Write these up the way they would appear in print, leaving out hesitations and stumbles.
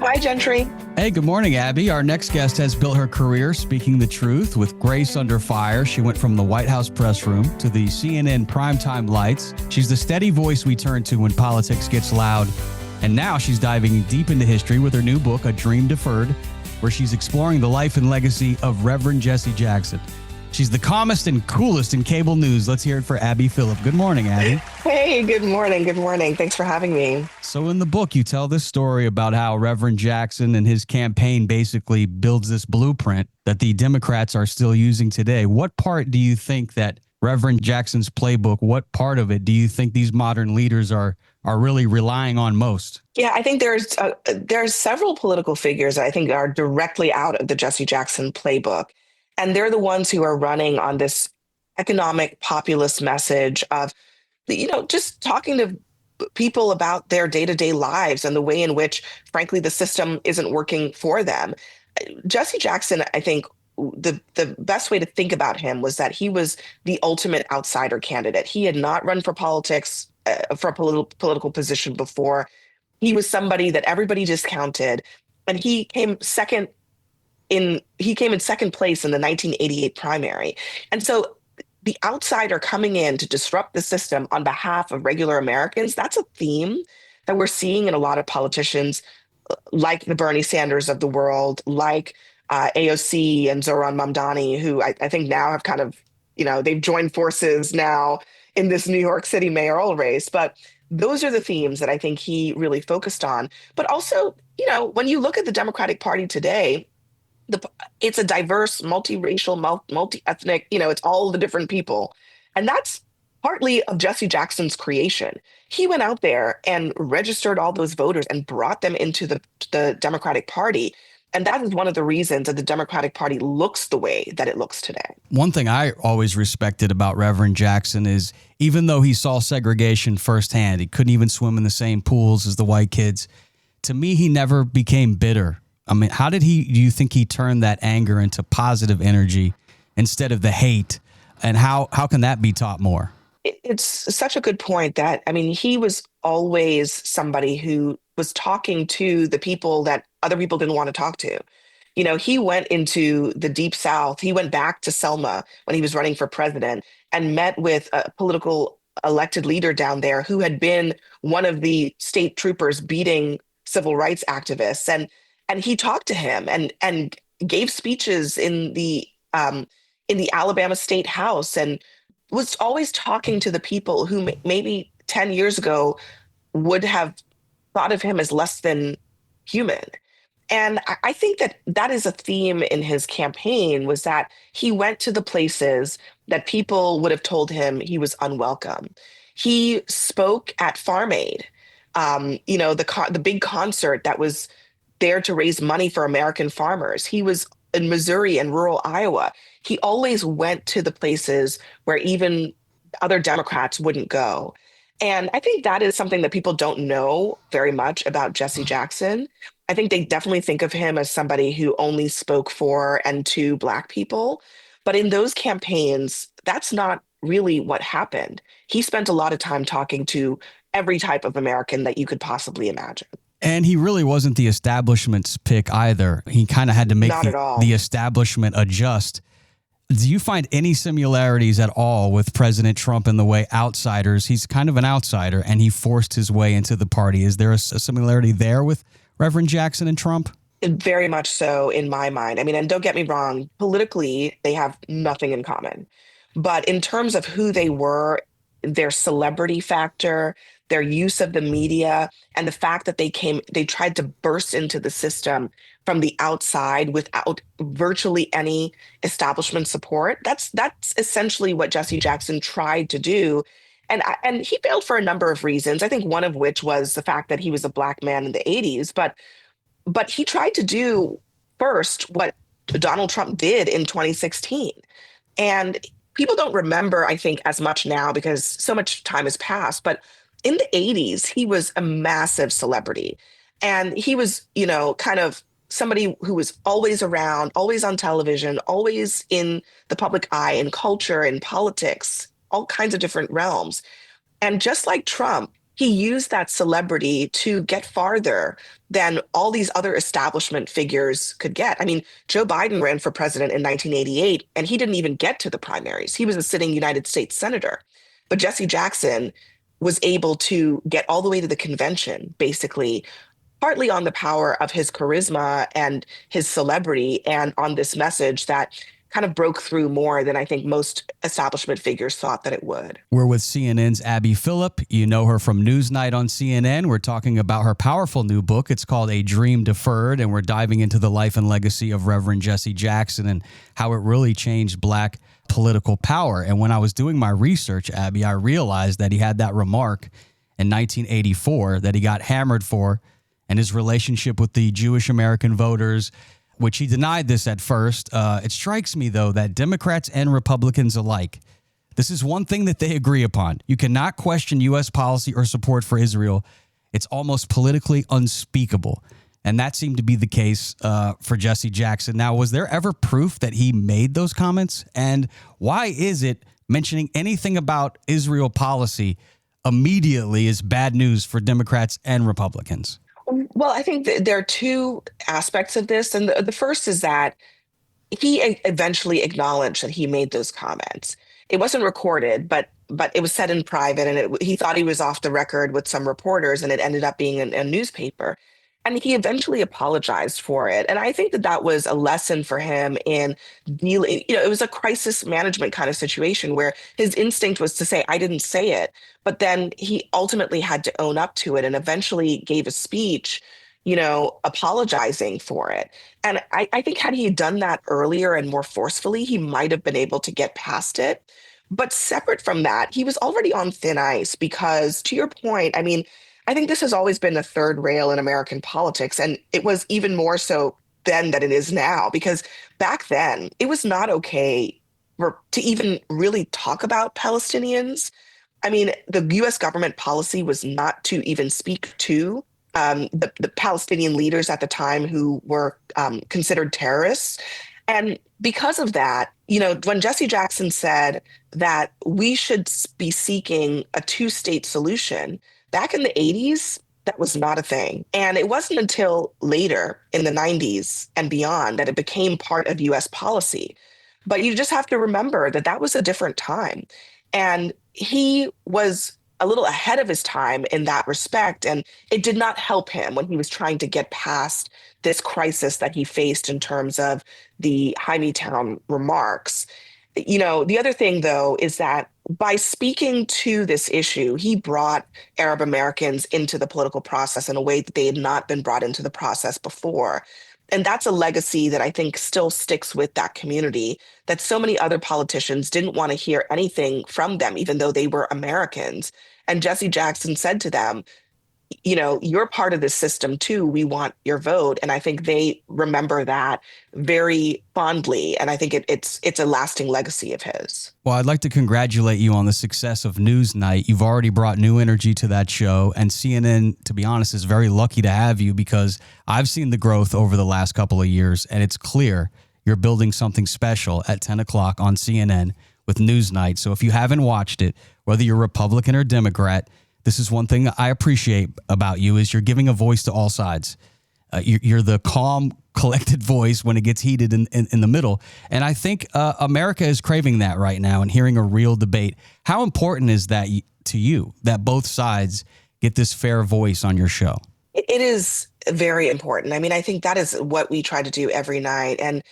Hi, Gentry. Hey, good morning, Abby. Our next guest has built her career speaking the truth with grace under fire. She went from the White House press room to the CNN primetime lights. She's the steady voice we turn to when politics gets loud. And now she's diving deep into history with her new book, A Dream Deferred, where she's exploring the life and legacy of Reverend Jesse Jackson. She's the calmest and coolest in cable news. Let's hear it for Abby Phillip. Good morning, Abby. Hey, good morning. Good morning. Thanks for having me. So in the book, you tell this story about how Reverend Jackson and his campaign basically builds this blueprint that the Democrats are still using today. What part do you think that Reverend Jackson's playbook, what part of it do you think these modern leaders are really relying on most? Yeah, I think there's several political figures that I think are directly out of the Jesse Jackson playbook. And they're the ones who are running on this economic populist message of, just talking to people about their day-to-day lives and the way in which, frankly, the system isn't working for them. Jesse Jackson, I think the best way to think about him was that he was the ultimate outsider candidate. He had not run for politics, for a political position before. He was somebody that everybody discounted, and he came in second place in the 1988 primary. And so the outsider coming in to disrupt the system on behalf of regular Americans, that's a theme that we're seeing in a lot of politicians like the Bernie Sanders of the world, like AOC and Zohran Mamdani, who I think now have kind of, they've joined forces now in this New York City mayoral race. But those are the themes that I think he really focused on. But also, when you look at the Democratic Party today, it's a diverse, multiracial, multi-ethnic, it's all the different people. And that's partly of Jesse Jackson's creation. He went out there and registered all those voters and brought them into the Democratic Party. And that is one of the reasons that the Democratic Party looks the way that it looks today. One thing I always respected about Reverend Jackson is even though he saw segregation firsthand, he couldn't even swim in the same pools as the white kids. To me, he never became bitter. I mean, how do you think he turned that anger into positive energy instead of the hate? And how can that be taught more? It's such a good point that, he was always somebody who was talking to the people that other people didn't want to talk to. He went into the Deep South. He went back to Selma when he was running for president and met with a political elected leader down there who had been one of the state troopers beating civil rights activists. And he talked to him and gave speeches in the Alabama State House and was always talking to the people who maybe 10 years ago would have thought of him as less than human. And I think that is a theme in his campaign, was that he went to the places that people would have told him he was unwelcome. He spoke at Farm Aid, the big concert that was there to raise money for American farmers. He was in Missouri and rural Iowa. He always went to the places where even other Democrats wouldn't go. And I think that is something that people don't know very much about Jesse Jackson. I think they definitely think of him as somebody who only spoke for and to Black people. But in those campaigns, that's not really what happened. He spent a lot of time talking to every type of American that you could possibly imagine. And he really wasn't the establishment's pick either. He kind of had to make the establishment adjust. Do you find any similarities at all with President Trump in the way outsiders, he's kind of an outsider and he forced his way into the party? Is there a similarity there with Reverend Jackson and Trump? Very much so in my mind. And don't get me wrong, politically, they have nothing in common. But in terms of who they were, their celebrity factor, their use of the media, and the fact that they tried to burst into the system from the outside without virtually any establishment support. That's essentially what Jesse Jackson tried to do. And he failed for a number of reasons. I think one of which was the fact that he was a Black man in the 80s. But he tried to do first what Donald Trump did in 2016. And people don't remember, I think, as much now because so much time has passed. But in the 80s, he was a massive celebrity. And he was, kind of somebody who was always around, always on television, always in the public eye, in culture, in politics, all kinds of different realms. And just like Trump, he used that celebrity to get farther than all these other establishment figures could get. I mean, Joe Biden ran for president in 1988, and he didn't even get to the primaries. He was a sitting United States senator. But Jesse Jackson was able to get all the way to the convention, basically, partly on the power of his charisma and his celebrity, and on this message that kind of broke through more than I think most establishment figures thought that it would. We're with CNN's Abby Phillip. You know her from Newsnight on CNN. We're talking about her powerful new book. It's called A Dream Deferred, and we're diving into the life and legacy of Reverend Jesse Jackson and how it really changed Black political power. And when I was doing my research, Abby, I realized that he had that remark in 1984 that he got hammered for, and his relationship with the Jewish American voters, which he denied this at first. It strikes me, though, that Democrats and Republicans alike, this is one thing that they agree upon. You cannot question U.S. policy or support for Israel. It's almost politically unspeakable. And that seemed to be the case for Jesse Jackson. Now, was there ever proof that he made those comments? And why is it mentioning anything about Israel policy immediately is bad news for Democrats and Republicans? Well, I think that there are two aspects of this. And the first is that he eventually acknowledged that he made those comments. It wasn't recorded, but it was said in private, and he thought he was off the record with some reporters, and it ended up being a newspaper. And he eventually apologized for it. And I think that that was a lesson for him in dealing, it was a crisis management kind of situation where his instinct was to say, I didn't say it. But then he ultimately had to own up to it and eventually gave a speech, apologizing for it. And I think had he done that earlier and more forcefully, he might have been able to get past it. But separate from that, he was already on thin ice because, to your point, I mean, I think this has always been the third rail in American politics, and it was even more so then than it is now, because back then it was not okay to even really talk about Palestinians. I mean, the US government policy was not to even speak to the Palestinian leaders at the time who were considered terrorists. And because of that, when Jesse Jackson said that we should be seeking a two-state solution, back in the 80s, that was not a thing. And it wasn't until later in the 90s and beyond that it became part of US policy. But you just have to remember that that was a different time. And he was a little ahead of his time in that respect. And it did not help him when he was trying to get past this crisis that he faced in terms of the Hymietown remarks. The other thing, though, is that by speaking to this issue, he brought Arab Americans into the political process in a way that they had not been brought into the process before. And that's a legacy that I think still sticks with that community, that so many other politicians didn't want to hear anything from them, even though they were Americans. And Jesse Jackson said to them, you're part of this system too. We want your vote. And I think they remember that very fondly. And I think it's a lasting legacy of his. Well, I'd like to congratulate you on the success of Newsnight. You've already brought new energy to that show. And CNN, to be honest, is very lucky to have you because I've seen the growth over the last couple of years. And it's clear you're building something special at 10 o'clock on CNN with Newsnight. So if you haven't watched it, whether you're Republican or Democrat, this is one thing I appreciate about you is you're giving a voice to all sides. You're the calm, collected voice when it gets heated in the middle. And I think America is craving that right now and hearing a real debate. How important is that to you, that both sides get this fair voice on your show? It is very important. I mean, I think that is what we try to do every night. And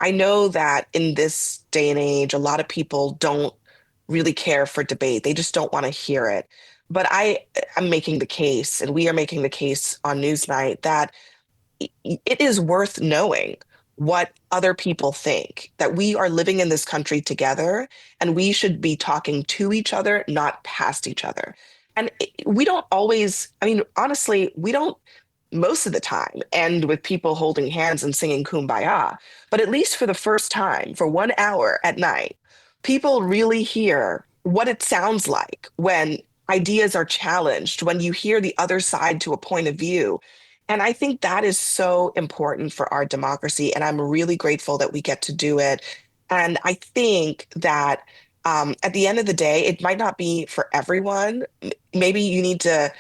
I know that in this day and age, a lot of people don't really care for debate. They just don't want to hear it. But I am making the case, and we are making the case on Newsnight, that it is worth knowing what other people think, that we are living in this country together, and we should be talking to each other, not past each other. And we don't always, I mean, honestly, we don't most of the time end with people holding hands and singing Kumbaya. But at least for the first time, for 1 hour at night, people really hear what it sounds like when ideas are challenged, when you hear the other side to a point of view. And I think that is so important for our democracy. And I'm really grateful that we get to do it. And I think that At the end of the day, it might not be for everyone. Maybe you need to,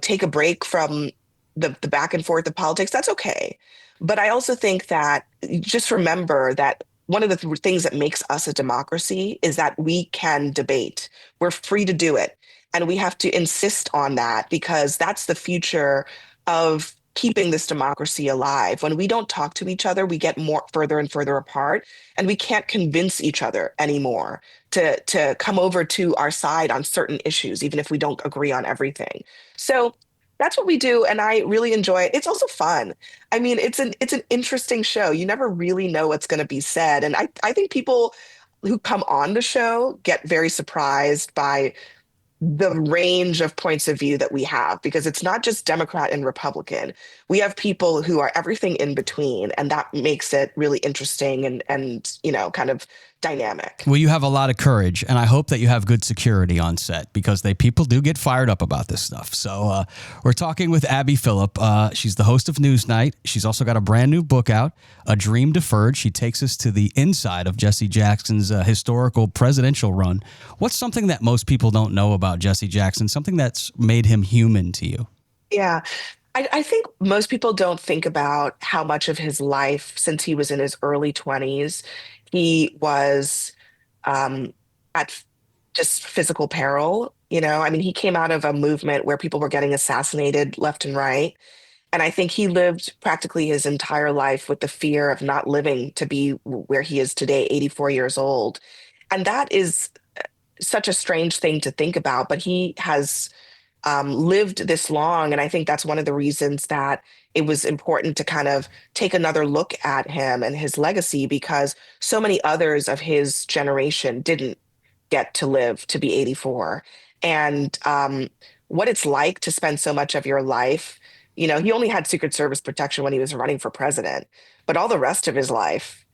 take a break from the back and forth of politics. That's okay. But I also think that just remember that one of the things that makes us a democracy is that we can debate. We're free to do it. And we have to insist on that because that's the future of keeping this democracy alive. When we don't talk to each other, we get more further and further apart, and we can't convince each other anymore to come over to our side on certain issues, even if we don't agree on everything. So that's what we do, and I really enjoy it. It's also fun. I mean, it's an interesting show. You never really know what's going to be said, and I think people who come on the show get very surprised by the range of points of view that we have because it's not just Democrat and Republican. We have people who are everything in between, and that makes it really interesting and kind of dynamic. Well, you have a lot of courage, and I hope that you have good security on set because people do get fired up about this stuff. So we're talking with Abby Phillip. She's the host of Newsnight. She's also got a brand new book out, A Dream Deferred. She takes us to the inside of Jesse Jackson's historical presidential run. What's something that most people don't know about Jesse Jackson, something that's made him human to you? Yeah. I think most people don't think about how much of his life since he was in his early 20s, he was at just physical peril. I mean, he came out of a movement where people were getting assassinated left and right. And I think he lived practically his entire life with the fear of not living to be where he is today, 84 years old. And that is such a strange thing to think about, but he has lived this long. And I think that's one of the reasons that it was important to kind of take another look at him and his legacy because so many others of his generation didn't get to live to be 84. And what it's like to spend so much of your life, he only had Secret Service protection when he was running for president, but all the rest of his life,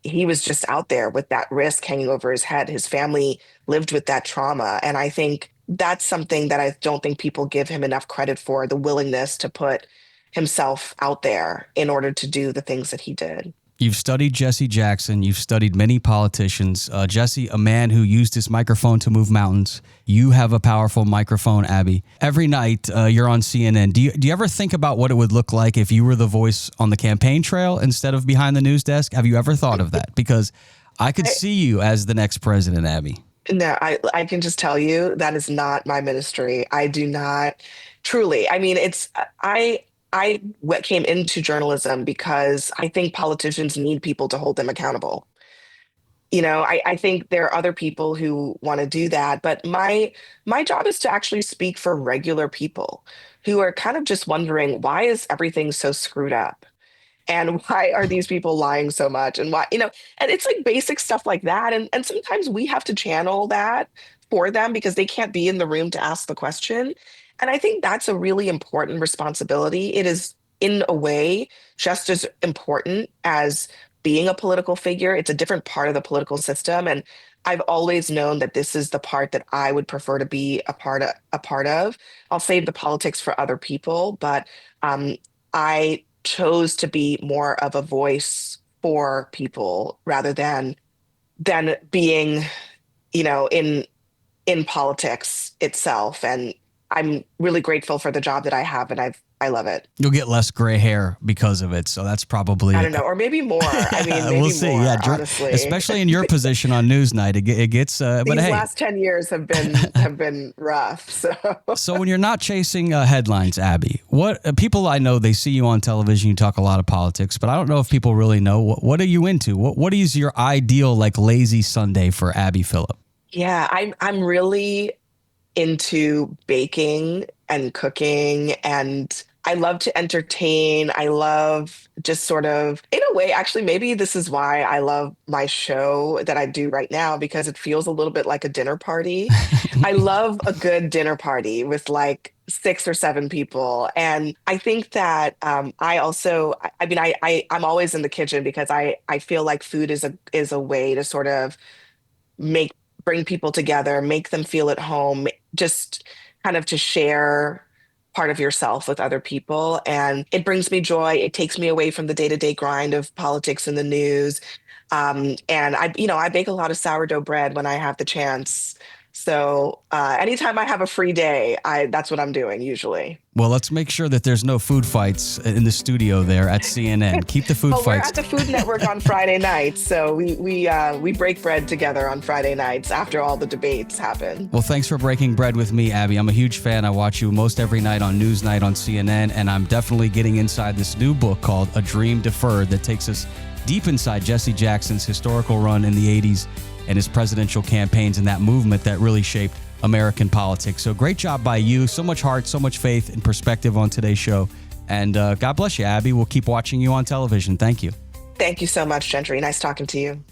he was just out there with that risk hanging over his head. His family lived with that trauma. And I think that's something that I don't think people give him enough credit for, the willingness to put himself out there in order to do the things that he did. You've studied Jesse Jackson. You've studied many politicians. Jesse, a man who used his microphone to move mountains. You have a powerful microphone, Abby. Every night you're on CNN. Do you ever think about what it would look like if you were the voice on the campaign trail instead of behind the news desk? Have you ever thought of that? Because I could see you as the next president, Abby. No, I can just tell you that is not my ministry. I do not truly. I mean, came into journalism because I think politicians need people to hold them accountable. I think there are other people who want to do that, but my job is to actually speak for regular people who are kind of just wondering why is everything so screwed up? And why are these people lying so much? And why, and it's like basic stuff like that. And sometimes we have to channel that for them because they can't be in the room to ask the question. And I think that's a really important responsibility. It is, in a way, just as important as being a political figure. It's a different part of the political system. And I've always known that this is the part that I would prefer to be a part of. I'll save the politics for other people, but I chose to be more of a voice for people rather than being, in politics itself. And I'm really grateful for the job that I have, and I love it. You'll get less gray hair because of it, so that's probably I don't know, or maybe more. I mean, maybe we'll see. More, yeah, honestly, especially in your position on Newsnight, it gets. But these hey, last 10 years have been rough. So when you're not chasing headlines, Abby, what people I know, they see you on television, you talk a lot of politics, but I don't know if people really know what are you into. What is your ideal like lazy Sunday for Abby Phillip? Yeah, I'm really into baking and cooking, and I love to entertain. I love just sort of, in a way, actually, maybe this is why I love my show that I do right now, because it feels a little bit like a dinner party. I love a good dinner party with like 6 or 7 people. And I think that I also, I mean, I'm always in the kitchen because I feel like food is a way to sort of make bring people together, make them feel at home, just kind of to share part of yourself with other people. And it brings me joy. It takes me away from the day-to-day grind of politics and the news. And I bake a lot of sourdough bread when I have the chance. So anytime I have a free day, that's what I'm doing usually. Well, let's make sure that there's no food fights in the studio there at CNN. Keep the food Well, we're fights. at the Food Network on Friday nights, so we break bread together on Friday nights after all the debates happen. Well, thanks for breaking bread with me, Abby. I'm a huge fan. I watch you most every night on Newsnight on CNN, and I'm definitely getting inside this new book called A Dream Deferred that takes us deep inside Jesse Jackson's historical run in the 80s and his presidential campaigns and that movement that really shaped American politics. So great job by you. So much heart, so much faith and perspective on today's show. And God bless you, Abby. We'll keep watching you on television. Thank you. Thank you so much, Gentry. Nice talking to you.